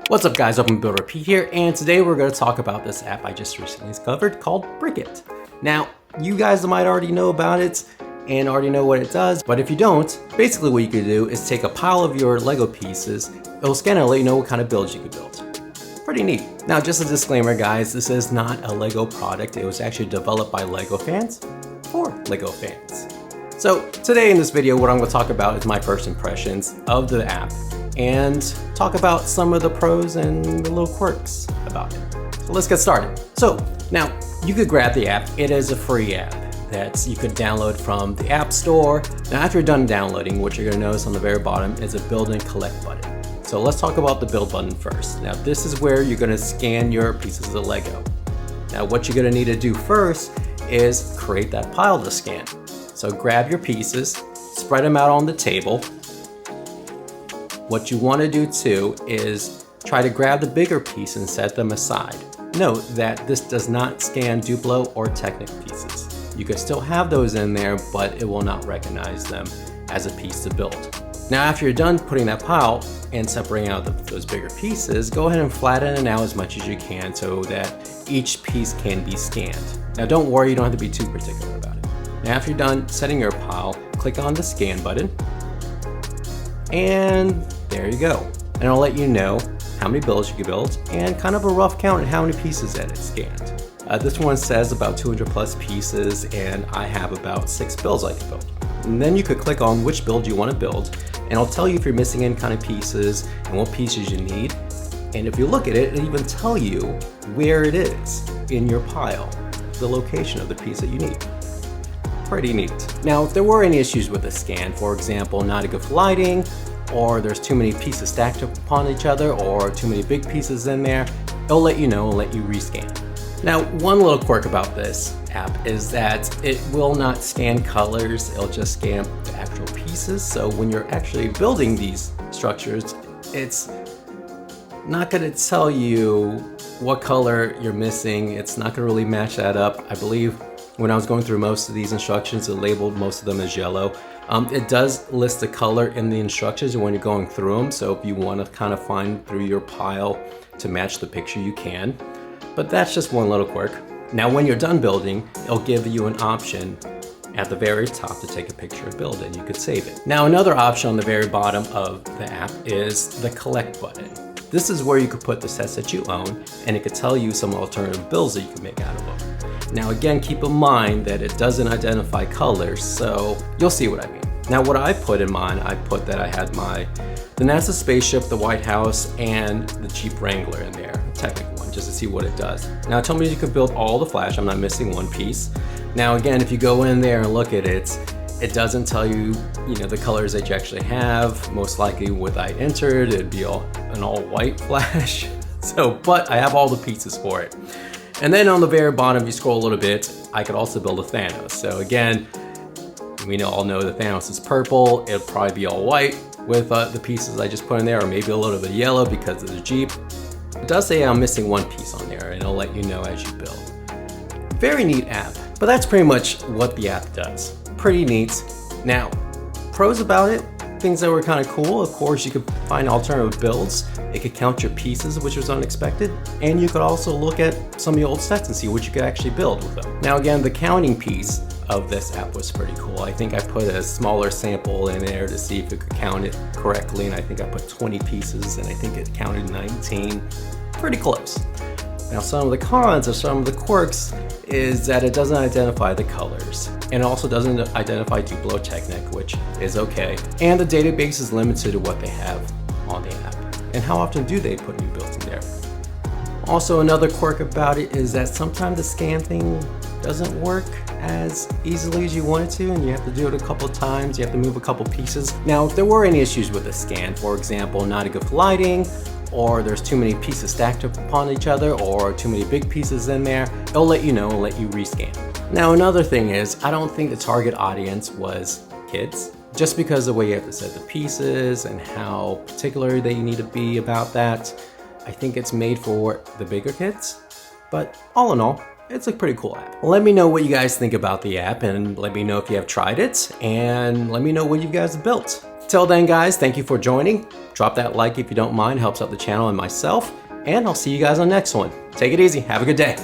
What's up guys, OpenBuildRepeat here, and today we're going to talk about this app I just recently discovered called BrickIt. Now, you guys might already know about it and already know what it does, but if you don't, basically what you could do is take a pile of your Lego pieces, it'll scan it and let you know what kind of builds you could build. Pretty neat. Now, just a disclaimer guys, this is not a Lego product, it was actually developed by Lego fans for Lego fans. So today in this video, what I'm going to talk about is my first impressions of the app and talk about some of the pros and the little quirks about it. So let's get started. So now you could grab the app. It is a free app that you could download from the App Store. Now after you're done downloading, what you're going to notice on the very bottom is a build and collect button. So let's talk about the build button first. Now this is where you're going to scan your pieces of Lego. Now what you're going to need to do first is create that pile to scan. So grab your pieces, spread them out on the table. What you want to do too is try to grab the bigger piece and set them aside. Note that this does not scan Duplo or Technic pieces. You can still have those in there, but it will not recognize them as a piece to build. Now after you're done putting that pile and separating out those bigger pieces, go ahead and flatten it out as much as you can so that each piece can be scanned. Now don't worry, you don't have to be too particular about it. Now after you're done setting your pile, click on the scan button, and there you go. And it'll let you know how many builds you can build and kind of a rough count at how many pieces that it scanned. This one says about 200 plus pieces, and I have about 6 builds I can build. And then you could click on which build you want to build, and it'll tell you if you're missing any kind of pieces and what pieces you need. And if you look at it, it'll even tell you where it is in your pile, the location of the piece that you need. Pretty neat. Now, if there were any issues with the scan, for example, not good lighting, or there's too many pieces stacked upon each other, or too many big pieces in there, it'll let you know and let you rescan. Now, one little quirk about this app is that it will not scan colors, it'll just scan the actual pieces. So when you're actually building these structures, it's not going to tell you what color you're missing. It's not going to really match that up. I believe when I was going through most of these instructions, it labeled most of them as yellow. It does list the color in the instructions when you're going through them, so if you want to kind of find through your pile to match the picture, you can. But that's just one little quirk. Now when you're done building, it'll give you an option at the very top to take a picture of build, and you could save it. Now another option on the very bottom of the app is the collect button. This is where you could put the sets that you own, and it could tell you some alternative builds that you can make out of them. Now again, keep in mind that it doesn't identify colors, so you'll see what I mean. Now what I put in mine, I put that I had the NASA spaceship, the White House, and the Jeep Wrangler in there, a technical one, just to see what it does. Now it told me you could build all the Flash, I'm not missing one piece. Now again, if you go in there and look at it, it doesn't tell you, the colors that you actually have. Most likely what I entered, it'd be an all white Flash. But I have all the pieces for it. And then on the very bottom, if you scroll a little bit, I could also build a Thanos. So again, we all know that Thanos is purple. It'll probably be all white with the pieces I just put in there, or maybe a little bit of yellow because of the Jeep. It does say I'm missing one piece on there, and it'll let you know as you build. Very neat app, but that's pretty much what the app does. Pretty neat. Now, pros about it, things that were kind of cool. Of course, you could find alternative builds. It could count your pieces, which was unexpected. And you could also look at some of the old sets and see what you could actually build with them. Now again, the counting piece of this app was pretty cool. I think I put a smaller sample in there to see if it could count it correctly. And I think I put 20 pieces and I think it counted 19. Pretty close. Now some of the cons or some of the quirks is that it doesn't identify the colors. And it also doesn't identify Duplo Technic, which is okay. And the database is limited to what they have on the app. And how often do they put new builds in there? Also, another quirk about it is that sometimes the scan thing doesn't work as easily as you want it to, and you have to do it a couple of times, you have to move a couple pieces. Now, if there were any issues with the scan, for example, not good lighting, or there's too many pieces stacked upon each other, or too many big pieces in there, it'll let you know and let you rescan. Now, another thing is, I don't think the target audience was kids, just because of the way you have to set the pieces and how particular they need to be about that. I think it's made for the bigger kids, but all in all, it's a pretty cool app. Let me know what you guys think about the app, and let me know if you have tried it, and let me know what you guys have built. Till then, guys, thank you for joining. Drop that like if you don't mind, helps out the channel and myself, and I'll see you guys on the next one. Take it easy. Have a good day.